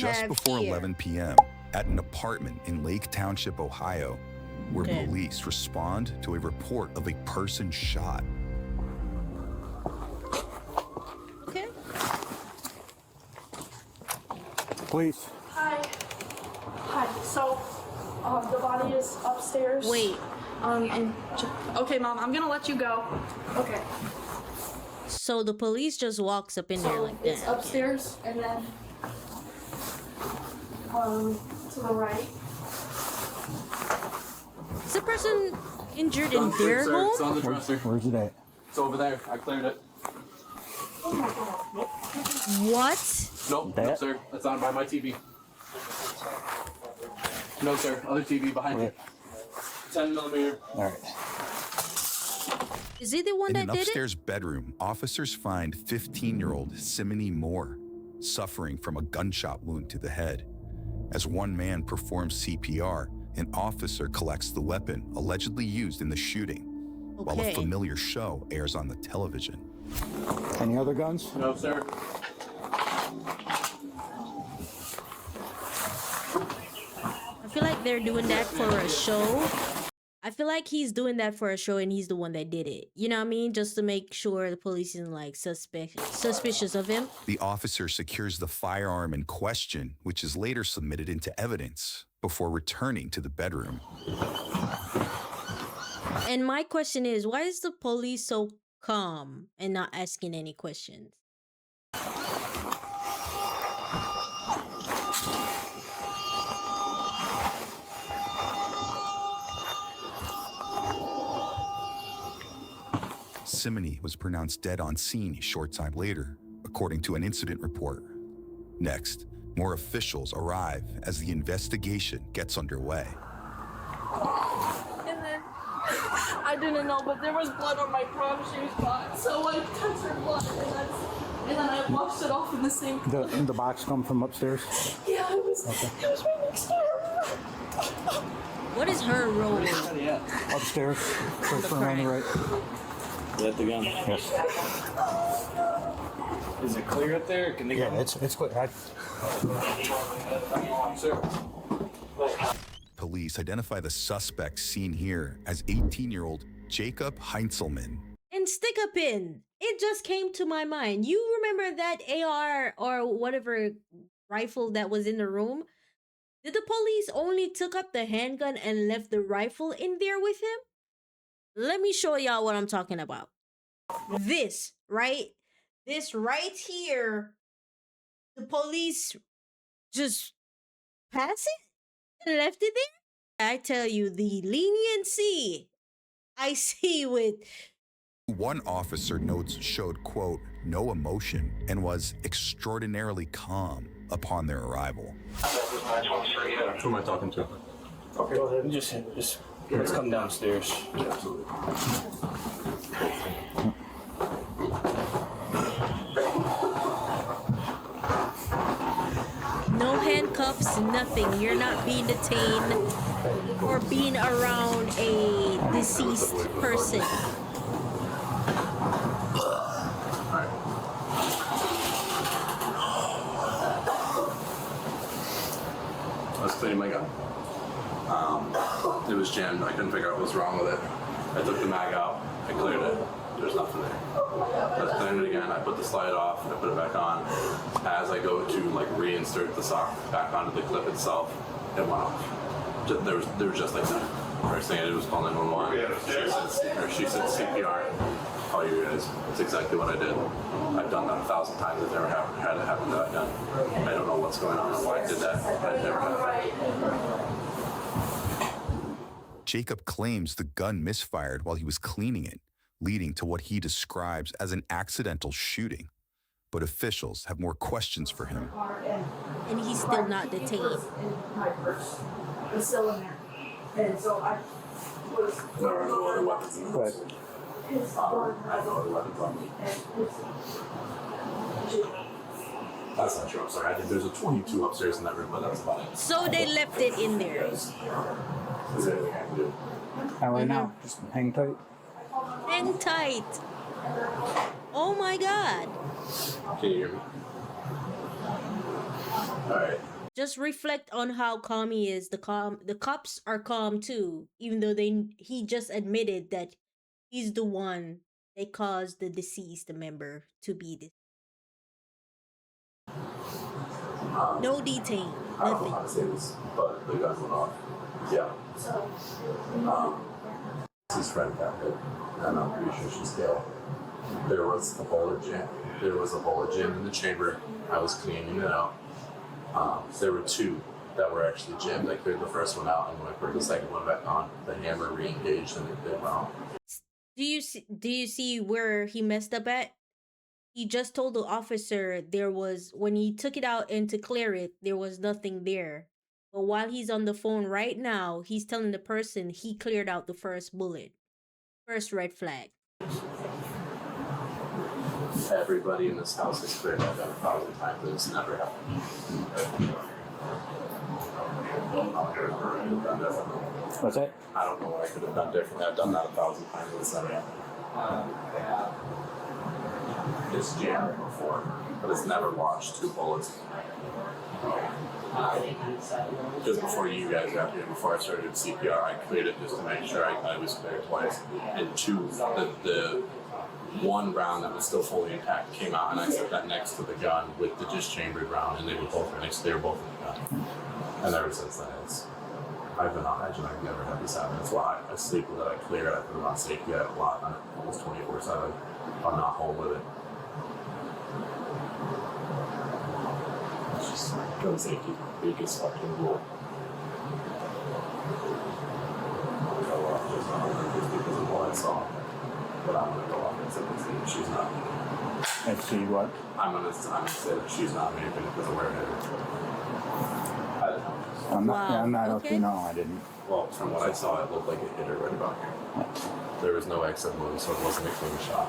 just before 11 p.m. at an apartment in Lake Township, Ohio, where police respond to a report of a person shot. Okay. Police. Hi. So, the body is upstairs. Wait. Okay, Mom, I'm gonna let you go. Okay. So the police just walks up in there like that. It's upstairs, and then to the right. Is the person injured in their It's home? on the dresser. Where's it at? It's over there. I cleared it. Oh my God. What? Nope, That? no, sir. That's on by my TV. No, sir. Other TV behind you. 10 millimeter. All right. Is he the one In that an did it? upstairs bedroom, officers find 15-year-old Simony Moore suffering from a gunshot wound to the head. As one man performs CPR, an officer collects the weapon allegedly used in the shooting, while a Okay. familiar show airs on the television. Any other guns? No, sir. I feel like they're doing that for a show. I feel like he's doing that for a show and he's the one that did it. You know what I mean? Just to make sure the police isn't like suspicious of him. The officer secures the firearm in question, which is later submitted into evidence before returning to the bedroom. And my question is, why is the police so calm and not asking any questions? Simony was pronounced dead on scene a short time later, according to an incident report. Next, more officials arrive as the investigation gets underway. And then I didn't know, but there was blood on my prom shoe spot, so I touched her blood, and then I washed it off in the sink. The box come from upstairs? Yeah, it was right next to her. What is her role? Upstairs. First one on the right. Is that the gun? Yes. Is it clear up there? Can they Yeah, it's clear. Sir. Police identify the suspect seen here as 18-year-old Jacob Heinzelman. And stick a pin. It just came to my mind. You remember that AR or whatever rifle that was in the room? Did the police only took up the handgun and left the rifle in there with him? Let me show y'all what I'm talking about. This, right? This right here, the police just passed it and left it there? I tell you, the leniency I see with... One officer notes showed, quote, no emotion and was extraordinarily calm upon their arrival. Who am I talking to? Okay, go ahead. Just let's come downstairs. Absolutely. No handcuffs, nothing. You're not being detained or being around a deceased person. I was cleaning my gun. It was jammed. I couldn't figure out what was wrong with it. I took the mag out. I cleared it. There's nothing there. I was cleaning it again. I put the slide off. I put it back on. As I go to like reinsert the sock back onto the clip itself, it went off. There was just like that. First thing I did was call 911. She said CPR. Call you guys. That's exactly what I did. I've done that 1,000 times. I've never had it happen to that gun. I don't know what's going on or why I did that. I've never had it. Jacob claims the gun misfired while he was cleaning it, leading to what he describes as an accidental shooting. But officials have more questions for him. And he's still not detained. My purse was still in there. And so I was... There are no other weapons. Right. I have no other weapons on me. That's not true. I'm sorry. I think there's a 22 upstairs in that room, but that's about it. So they left it in there. Is there anything I can do? And right now, just hang tight. Hang tight. Oh my God. Can you hear me? Alright. just reflect on how calm he is. The cops are calm too, even though he just admitted that he's the one that caused the deceased member to be this. No detain, I don't know nothing. how to say this, but the gun went off. Yeah. His friend got hit, and I'm pretty sure she's dead. There was a bullet jam. There was a bullet jam in the chamber. I was cleaning it out. There were two that were actually jammed. I cleared the first one out, and when I put the second one back on, the hammer re-engaged and it went off. Do you see where he messed up at? He just told the officer there was, when he took it out and to clear it, there was nothing there. But while he's on the phone right now, he's telling the person he cleared out the first bullet. First red flag. Everybody in this house has cleared that gun 1,000 times, and it's never happened. What's that? I don't know what I could have done differently. I've done that 1,000 times, and it's never happened. It's jammed before, but it's never launched 2 bullets. Just before you guys got here, before I started CPR, I cleared it just to make sure I was cleared twice. And 2, the one round that was still fully intact came out, and I set that next to the gun with the dischambered round, and they were both next. They were both in the gun. And ever since then, I've been on edge, and I've never had this happen. That's why I sleep with it. I clear it. I put it on safety. I have a lot on it, almost 24/7. I'm not home with it. It's just gun safety, biggest fucking rule. Just because of what I saw. But I'm gonna go off and say that she's not me. And see what? I'm gonna say that she's not me because of where it is. I don't know. I'm not. Wow, Yeah, I'm not. okay. No, I didn't. Well, from what I saw, it looked like it hit her right about here. There was no exit wound, so it wasn't a clean shot.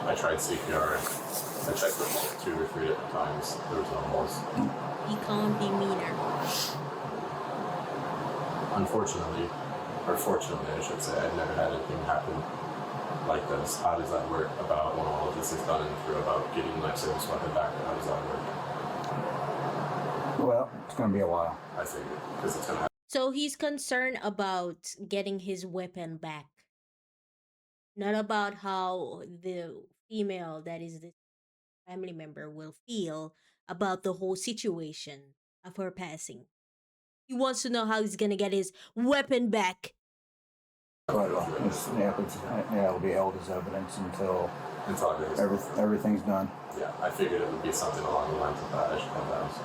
I tried CPR. I checked it 2 or 3 different times. There was no holes. Be calm, be meaner. Unfortunately, or fortunately, I should say, I've never had anything happen like this. How does that work about when all of this is done and through about getting my service weapon back? How does that work? Well, it's going to be a while. I figured, because it's going to happen. So he's concerned about getting his weapon back. Not about how the female that is the family member will feel about the whole situation of her passing. He wants to know how he's gonna get his weapon back. But it'll be held as evidence until Until everything's done. Yeah, I figured it would be something along the lines of that. I should have asked.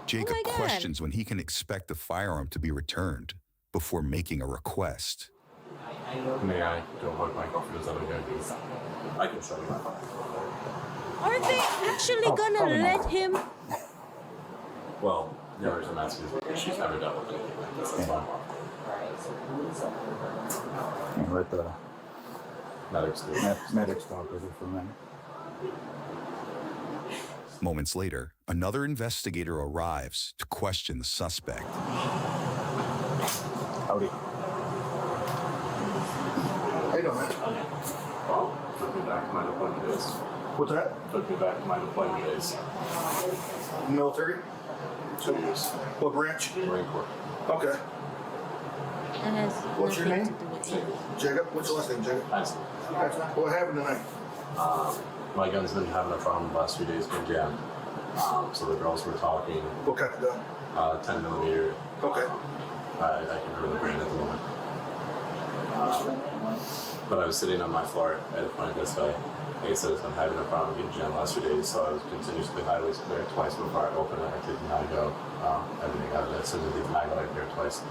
Jacob my God. questions when he can expect the firearm to be returned before making a request. May I go hug my girlfriend? Is that what I'm going to do? I can show you my phone. Are they actually gonna probably let not. him? Well, the other reason I'm asking is she's never dealt with anything like this. That's why And let the medics do. medics talk with her for a minute. Moments later, another investigator arrives to question the suspect. Howdy. How you doing, man? Well, took me back to my deployment days. What's that? Took me back to my deployment days. Military? 2 years. What branch? Marine Corps. Okay. That has What's your nothing name? to do with him. Jacob? What's your last name, Jacob? Nice. What happened tonight? My gun's been having a problem the last few days, been jammed. So the girls were talking, What kind of gun? 10 millimeter. Okay. I can remember the brand at the moment. But I was sitting on my floor at a point this way. Like I said, it's been having a problem getting jammed the last few days, so I was continuously highways clear twice before I opened it. I took the mag out, everything out of it. As soon as the mag out, I cleared twice.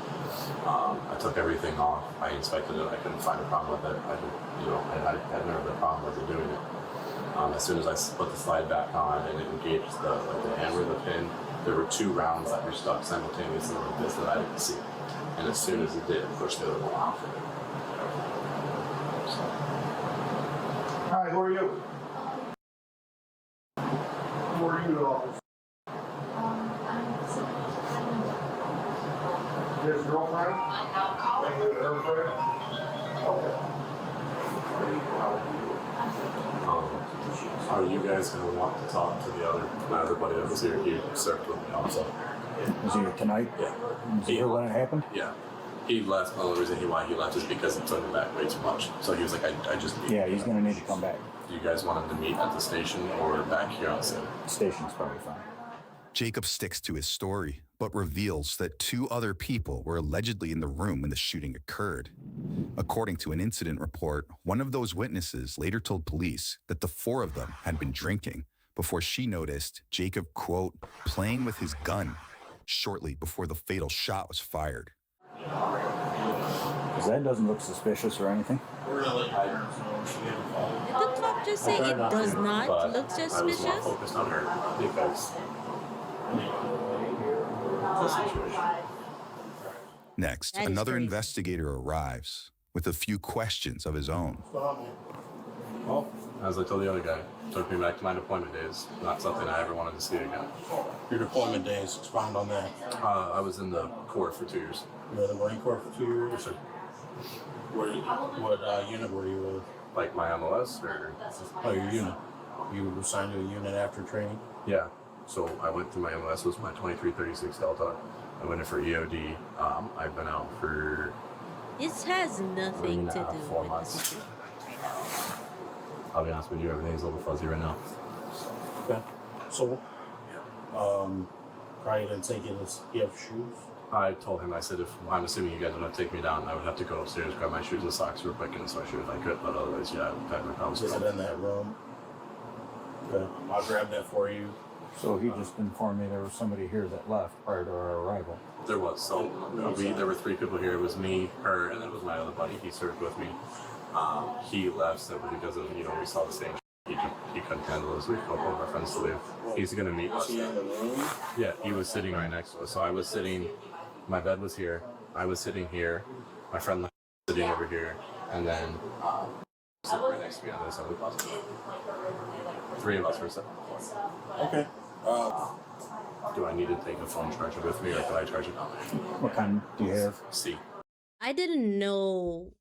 I took everything off. I inspected it. I couldn't find a problem with it. I had never been a problem with it doing it. As soon as I put the slide back on and it engaged the hammer, the pin, there were 2 rounds that were stuck simultaneously like this that I didn't see. And as soon as it did, it pushed the other one off. Hi, who are you? Who are you, officer? His girlfriend? And her friend? Okay. Are you guys going to want to talk to the other buddy that was here? He served with me also. Was he here tonight? Yeah. Was he here when it happened? Yeah. He left. The only reason why he left is because it took him back way too much. So he was like, I just need Yeah, he's going to need to come back. Do you guys want him to meet at the station or back here on scene? The station's probably fine. Jacob sticks to his story, but reveals that 2 other people were allegedly in the room when the shooting occurred. According to an incident report, one of those witnesses later told police that the 4 of them had been drinking before she noticed Jacob, quote, playing with his gun shortly before the fatal shot was fired. Because that doesn't look suspicious or anything. Did the cop just say it does not look I was suspicious? more focused on her because the situation. Next, That is another crazy. investigator arrives with a few questions of his own. Well, as I told the other guy, took me back to my deployment days. Not something I ever wanted to see again. Your deployment days, expound on that. I was in the Corps for 2 years. You were in the Marine Corps for 2 years? Yes, sir. What unit were you with? Like my MLS or? Oh, your unit. You were assigned to a unit after training? Yeah. So I went through my MLS, was my 2336 Delta. I went in for EOD. I've been out for This has nothing to do 4 with months. the situation. I'll be honest with you, everything's a little fuzzy right now. Okay. So, probably didn't take you this. You have shoes? I told him, I said, if I'm assuming you guys are going to take me down, I would have to go upstairs, grab my shoes and socks real quick and switch if I could, but otherwise, yeah, I would have no problems. Is it in that room? Okay. I'll grab that for you. So he just informed me there was somebody here that left prior to our arrival. There was. So there were 3 people here. It was me, her, and then it was my other buddy. He served with me. He left simply because of, we saw the same. He couldn't handle this. We called one of our friends to leave. He's going to meet Was us. he in the room? Yeah, he was sitting right next to us. So I was sitting, my bed was here. I was sitting here. My friend was sitting over here. And then sitting right next to me on this side of the closet. 3 of us were sitting. Okay. Do I need to take a phone charger with me or can I charge it down there? What kind do you have? C. I didn't know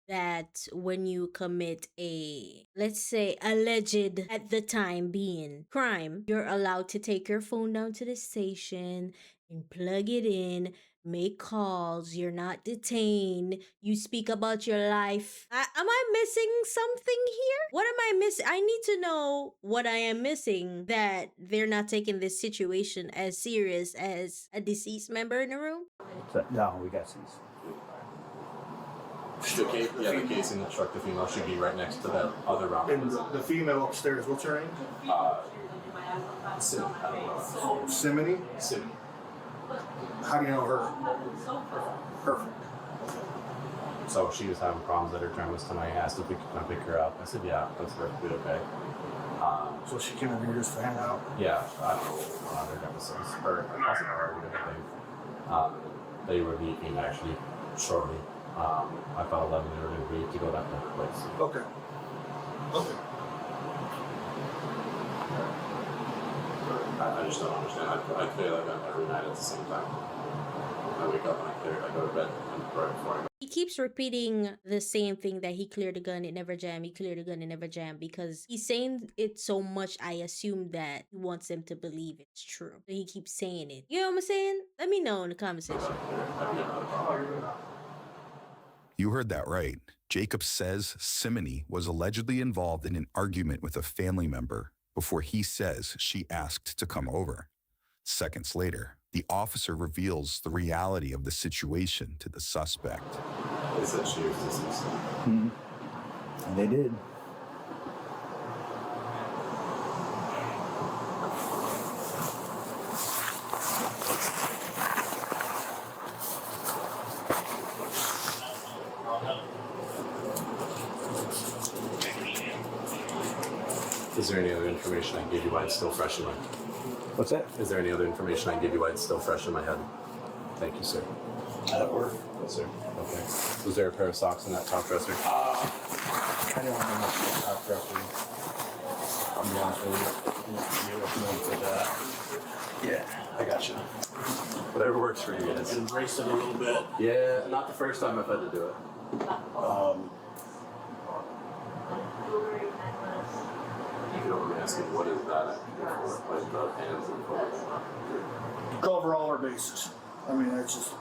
that when you commit a, let's say, alleged at the time being crime, you're allowed to take your phone down to the station and plug it in, make calls, you're not detained, you speak about your life. Am I missing something here? What am I missing? I need to know what I am missing that they're not taking this situation as serious as a deceased member in the room. No, we got these. The casing that struck the female should be right next to that other round. And the female upstairs, what's her name? Sim. Simony? Sim. How do you know her? Perfect. So she was having problems at her term was tonight. Asked if we could come pick her up. I said, yeah, that's perfectly okay. So she came over here just to hang out. Yeah, I don't know. Their nemesis. Or I wasn't her. They were meeting actually shortly. I found 11 they were going to agree to go back to the place. Okay. Okay. I just don't understand. I clear that gun every night at the same time. I wake up and I go to bed and right before I go. He keeps repeating the same thing that he cleared the gun, it never jammed, he cleared the gun, it never jammed, because he's saying it so much, I assume that he wants them to believe it's true. So he keeps saying it. You know what I'm saying? Let me know in the comment section. You heard that right. Jacob says Simony was allegedly involved in an argument with a family member before he says she asked to come over. Seconds later, the officer reveals the reality of the situation to the suspect. They said she was deceased. Mm-hmm. And they did. Is there any other information I can give you while it's still fresh in my head? What's that? Is there any other information I can give you while it's still fresh in my head? Thank you, sir. That'll work. Yes, sir. Okay. Was there a pair of socks in that top dresser? I don't remember the top dresser. I'll be honest with you. Yeah, I got you. Whatever works for you guys. Embrace it a little bit. Yeah, not the first time I've had to do it. asking, what is that for? Like the hands and foot? Cover all our bases. I mean, it's just.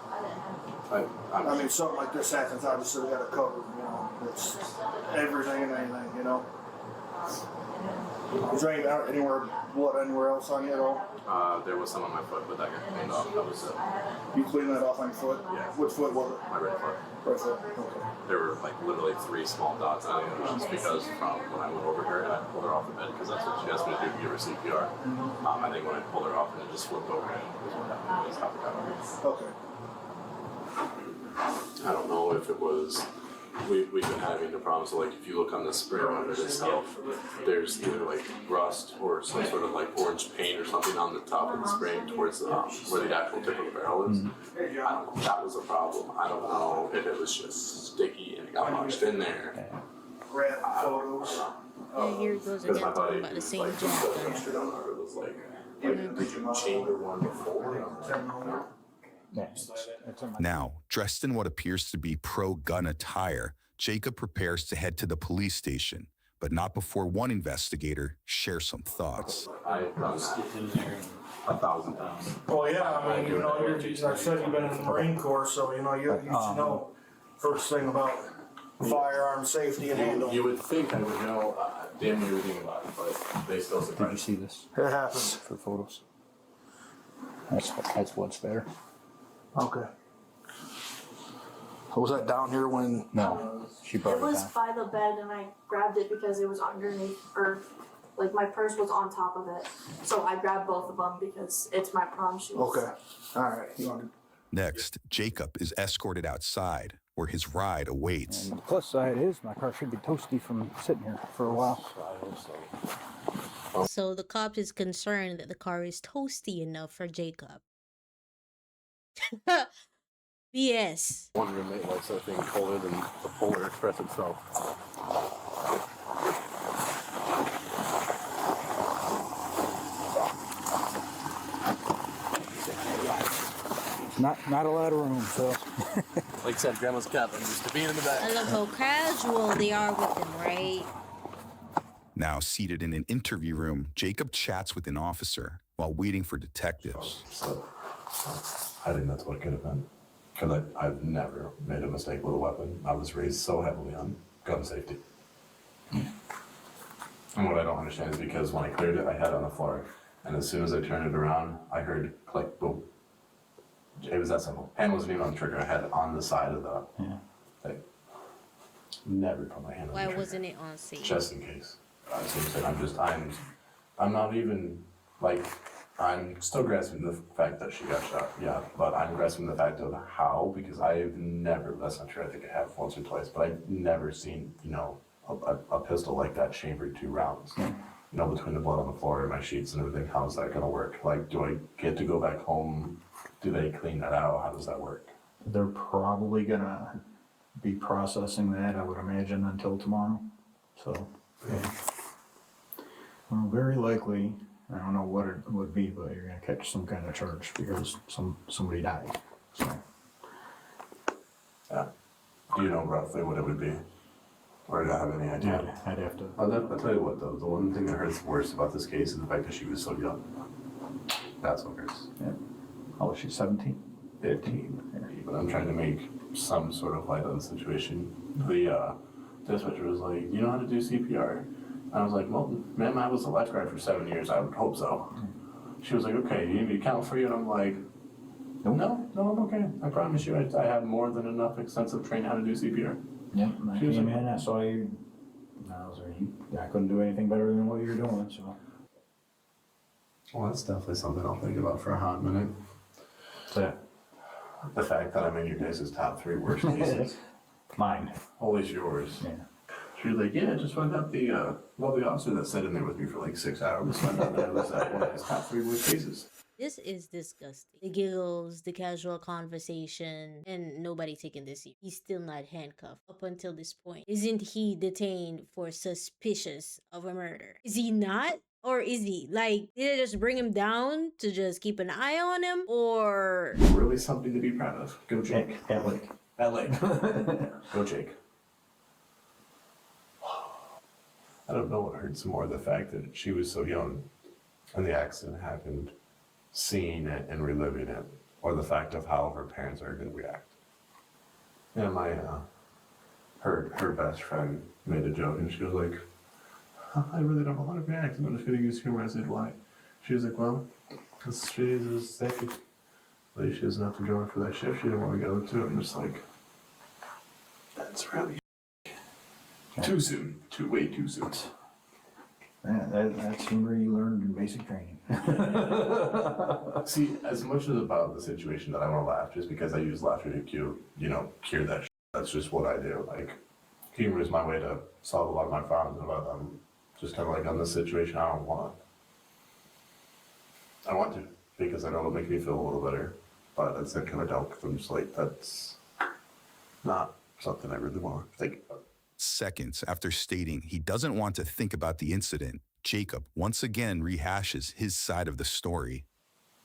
I mean, something like this happens, obviously we got to cover. You know, it's everything and anything. You know. Is there anywhere else on you at all? There was some on my foot, but that got cleaned off. That was it. You cleaned that off on your foot? Yeah. Which foot was it? My right foot. Right foot. Okay. There were like literally 3 small dots on it. It was just because from when I went over her and I pulled her off the bed, because that's what she asked me to do to give her CPR. I think when I pulled her off and it just flipped over and it was what happened. It just happened. Okay. I don't know if it was. We've been having the problem. So like, if you look on the spring of it itself, there's either like rust or some sort of like orange paint or something on the top of the spring towards where the actual tip of the barrel is. I don't know if that was a problem. I don't know if it was just sticky and it got lodged in there. Grab photos. Yeah, here goes Because again my talking buddy, about the same like, job. yesterday on it was like, did you chamber one before? Now, dressed in what appears to be pro-gun attire, Jacob prepares to head to the police station, but not before one investigator shares some thoughts. I've done that 1,000 times. Well, yeah, I mean, you know, I said you've been in the Marine Corps, so, you know, you should know first thing about firearm safety and handling. You would think I would know damn near everything about it, but they still Did you surprise see this It happens. for photos? That's what's there. Okay. Was that down here when? No, she brought It it was down. by the bed and I grabbed it because it was underneath, or like my purse was on top of it. So I grabbed both of them because it's my prom shoes. Okay. All right. You want to? Next, Jacob is escorted outside, where his ride awaits. And the plus side is my car should be toasty from sitting here for a while. So the cop is concerned that the car is toasty enough for Jacob. BS. One roommate likes that thing colder than the Polar Express itself. Not a lot of room, so. Like I said, Grandma's cat, I'm used to being in the back. I love how casual they are with him, right? Now seated in an interview room, Jacob chats with an officer while waiting for detectives. So, I think that's what it could have been. Because I've never made a mistake with a weapon. I was raised so heavily on gun safety. And what I don't understand is because when I cleared it, I had it on the floor. And as soon as I turned it around, I heard click, boom. It was that simple. Hand wasn't even on the trigger. I had it on the side of the thing. Never put my hand on the Why trigger. wasn't it on scene? Just in case. So I'm not even, like, I'm still grasping the fact that she got shot, yeah, but I'm grasping the fact of how, because I've never, that's not true, I think I have once or twice, but I've never seen, you know, a pistol like that chambered 2 rounds. You know, between the blood on the floor and my sheets and everything, how's that gonna work? Like, do I get to go back home? Do they clean that out? How does that work? They're probably gonna be processing that, I would imagine, until tomorrow. So, well, very likely, I don't know what it would be, but you're gonna catch some kind of charge because somebody died. So, Yeah. Do you know roughly what it would be? Or do I have any idea? I'd have to. I'll tell you what though, the one thing that hurts worse about this case is the fact that she was so young. That's what hurts. Yeah. Oh, she's 17. 15. But I'm trying to make some sort of light on the situation. The dispatcher was like, "You know how to do CPR?" And I was like, "Well, ma'am, I was a lifeguard for 7 years. I would hope so." She was like, "Okay, you need me to count for you?" And I'm like, No, I'm okay. I promise you, I have more than enough extensive training how to do CPR. Yeah, I She was came like- in, I saw you, and I was like, I couldn't do anything better than what you're doing, so. Well, that's definitely something I'll think about for a hot minute. So, The fact that I'm in your guys' top 3 worst cases. mine, Always yours. yeah. She was like, "Yeah, just found out the officer that sat in there with me for like 6 hours found out that I was one of his top 3 worst cases." This is disgusting. The giggles, the casual conversation, and nobody taking this serious. He's still not handcuffed up until this point. Isn't he detained for suspicious of a murder? Is he not? Or is he? Like, did they just bring him down to just keep an eye on him? Or... Really something to be proud of. Go Jake. Alec. LA. Go Jake. I don't know what hurts more, the fact that she was so young and the accident happened, seeing it and reliving it, or the fact of how her parents are going to react. Yeah, her best friend made a joke and she was like, I really don't know how to react. I'm just going to use humor. I said, why? She was like, well, because she is safe. Like, she doesn't have to join for that shift. She didn't want to go to it. I'm just like, that's really too soon. Way too soon. Yeah, that's humor you learned in basic training. See, as much as about the situation that I want to laugh, just because I use laughter to cure that shit. That's just what I do. Like, humor is my way to solve a lot of my problems. But I'm just kind of like, on this situation, I want to, because I know it'll make me feel a little better. But it's kind of don't, because I'm just like, that's not something I really want to think about. Seconds after stating he doesn't want to think about the incident, Jacob once again rehashes his side of the story.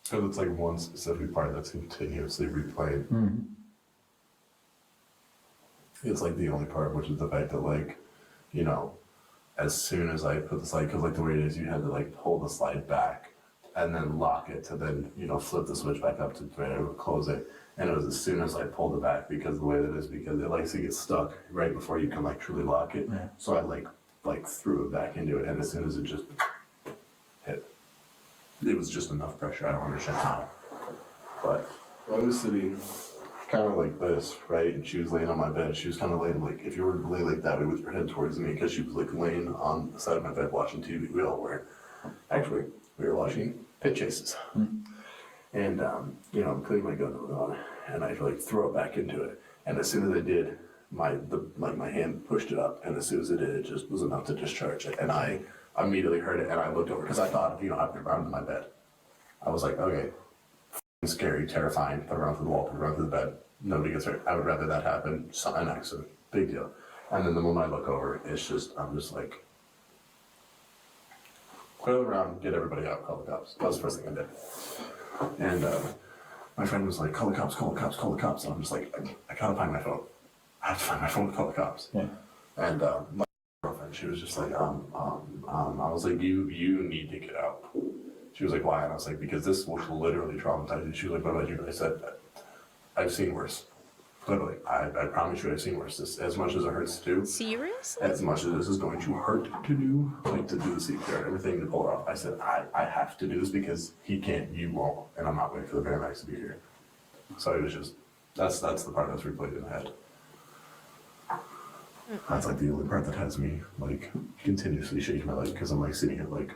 So it's like one specific part that's continuously replayed. Mm-hmm. It's like the only part, which is the fact that, like, as soon as I put the slide, because like the way it is, you had to like pull the slide back and then lock it to then, flip the switch back up to try to close it. And it was as soon as I pulled it back, because the way that is, because it likes to get stuck right before you can like truly lock it. Yeah. So I like threw it back into it, and as soon as it just hit, it was just enough pressure. I don't understand how. But I was sitting kind of like this, right? And she was laying on my bed. She was kind of laying like, if you were to lay like that way with your head towards me, because she was like laying on the side of my bed watching TV. We all were. Actually, we were watching Pit Chases. And, I'm cleaning my gun on, and I like throw it back into it. And as soon as I did, my hand pushed it up, and as soon as it did, it just was enough to discharge it. And I immediately heard it, and I looked over, because I thought, I've been around in my bed. I was like, okay, scary, terrifying, put her onto the wall, put her onto the bed. Nobody gets hurt. I would rather that happen, an accident, big deal. And then the moment I look over, I'm just like, clear around, get everybody out, call the cops. That was the first thing I did. And my friend was like, call the cops, call the cops, call the cops. And I'm just like, I gotta find my phone. I have to find my phone to call the cops. Yeah. And my girlfriend, she was just like, I was like, you need to get out. She was like, why? And I was like, because this will literally traumatize you. She was like, what about you? And I said, I've seen worse. Literally, I promise you I've seen worse. This, as much as it hurts to do. Seriously? As much as this is going to hurt to do, like to do the CPR, everything to pull it off. I said, I have to do this because he can't, you won't, and I'm not waiting for the paramedics to be here. So it was just, that's the part that's replayed in the head. That's like the only part that has me like continuously shaking my leg, because I'm like sitting here like,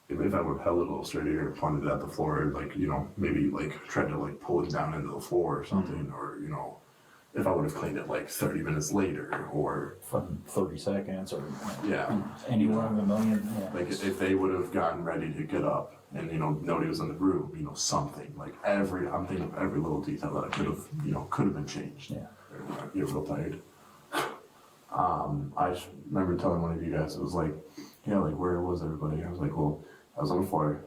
if I would have held it a little straighter, pointed it at the floor, like, maybe like tried to like pull it down into the floor or something, or, if I would have cleaned it like 30 minutes later, or From 30 seconds, or yeah, any one of a million. Yeah. like if they would have gotten ready to get up and, nobody was in the room, something like I'm thinking of every little detail that I could have been changed. Yeah. You're real tired. I just remember telling one of you guys, it was like, like, where was everybody? I was like, well, I was on the floor,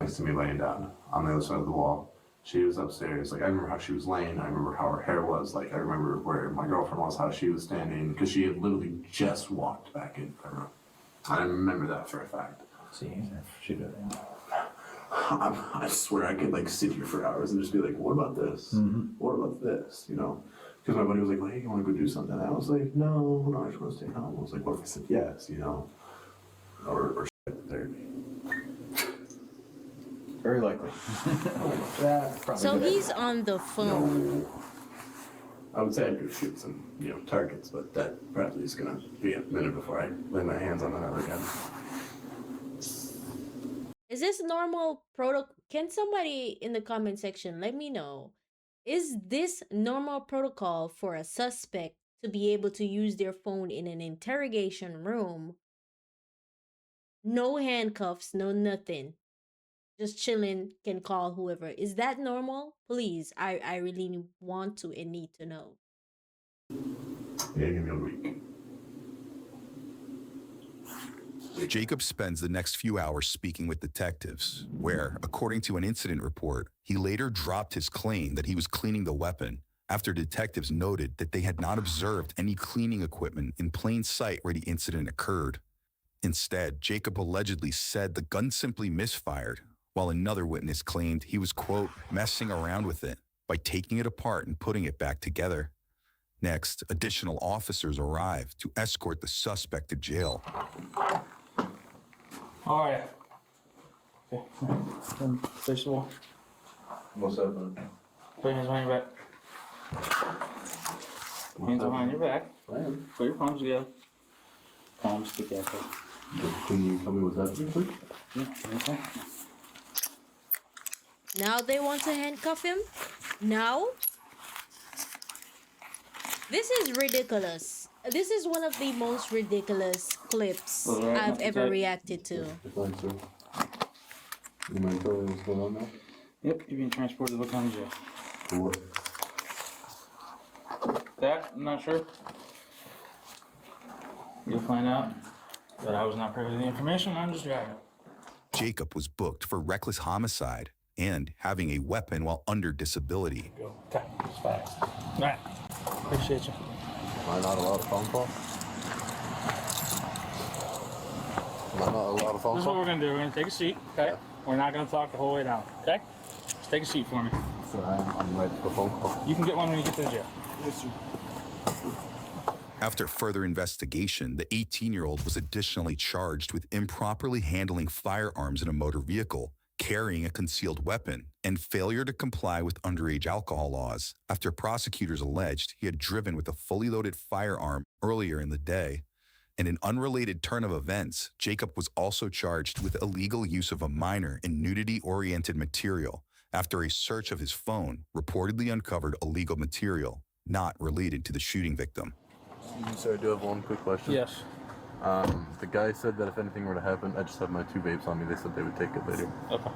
next to me laying down on the other side of the wall. She was upstairs. Like, I remember how she was laying. I remember how her hair was. Like, I remember where my girlfriend was, how she was standing, because she had literally just walked back into the room. I remember that for a fact. See, if she did it. I swear I could like sit here for hours and just be like, what about this? Mm-hmm. What about this? Because my buddy was like, hey, you want to go do something? And I was like, no, I just want to stay home. I was like, what if I said yes, or therapy? Very likely. So he's on the phone. No. I would say I'd go shoot some, targets, but that probably is going to be a minute before I lay my hands on another gun. Is this normal protocol? Can somebody in the comment section let me know? Is this normal protocol for a suspect to be able to use their phone in an interrogation room? No handcuffs, no nothing. Just chilling, can call whoever. Is that normal? Please, I really want to and need to know. Yeah, give me a week. Jacob spends the next few hours speaking with detectives, where, according to an incident report, he later dropped his claim that he was cleaning the weapon after detectives noted that they had not observed any cleaning equipment in plain sight where the incident occurred. Instead, Jacob allegedly said the gun simply misfired, while another witness claimed he was, quote, messing around with it by taking it apart and putting it back together. Next, additional officers arrived to escort the suspect to jail. All right. Okay. Face the wall. What's happening? Put your hands behind your back. Hands behind your back. Put your palms together. Palms together. Can you tell me what's happening, please? Yeah, okay. Now they want to handcuff him? Now? This is ridiculous. This is one of the most ridiculous clips I've ever reacted to. Fine, sir. You mind telling me what's going on now? Yep, you're being transported to the county jail. For what? That, I'm not sure. You'll find out that I was not privy to the information. I'm just driving. Jacob was booked for reckless homicide and having a weapon while under disability. Go. Okay, it's fast. All right. Appreciate you. Am I not allowed a phone call? Am I not allowed a phone This is what call? we're gonna do. We're gonna take a seat, okay? We're not gonna talk the whole way down, okay? Just take a seat for me. Sir, I'm ready for a phone call. You can get one when you get to the jail. Yes, sir. After further investigation, the 18-year-old was additionally charged with improperly handling firearms in a motor vehicle, carrying a concealed weapon, and failure to comply with underage alcohol laws after prosecutors alleged he had driven with a fully loaded firearm earlier in the day. In an unrelated turn of events, Jacob was also charged with illegal use of a minor in nudity-oriented material after a search of his phone reportedly uncovered illegal material not related to the shooting victim. Sir, I do have one quick question. Yes. The guy said that if anything were to happen, I just have my 2 vapes on me. They said they would take it later. Okay.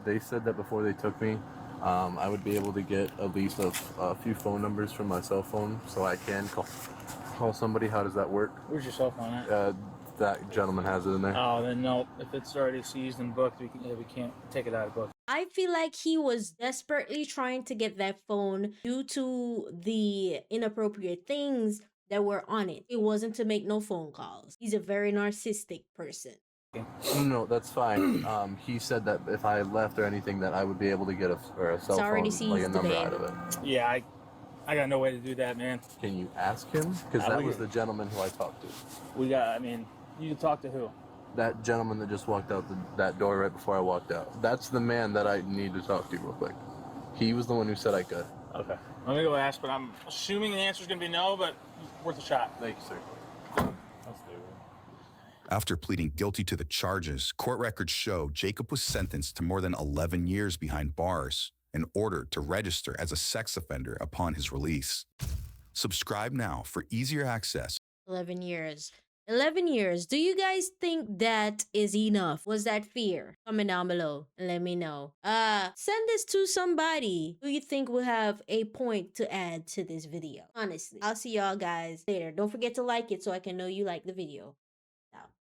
They said that before they took me, I would be able to get at least a few phone numbers from my cell phone so I can call somebody. How does that work? Where's your cell phone at? That gentleman has it in there. Oh, then no. If it's already seized and booked, we can't take it out of book. I feel like he was desperately trying to get that phone due to the inappropriate things that were on it. It wasn't to make no phone calls. He's a very narcissistic person. No, that's fine. He said that if I left or anything, that I would be able to get a cell phone, like a seized, number babe. out of it. Yeah, I got no way to do that, man. Can you ask him? Because that we was can- the gentleman who I talked to. You can talk to who? That gentleman that just walked out that door right before I walked out. That's the man that I need to talk to real quick. He was the one who said I could. Okay. Let me go ask, but I'm assuming the answer's gonna be no, but worth a shot. Thank you, sir. Let's do it. After pleading guilty to the charges, court records show Jacob was sentenced to more than 11 years behind bars and ordered to register as a sex offender upon his release. Subscribe now for easier access. 11 years. 11 years. Do you guys think that is enough? Was that fear? Comment down below and let me know. Send this to somebody who you think will have a point to add to this video. Honestly, I'll see y'all guys later. Don't forget to like it so I can know you like the video.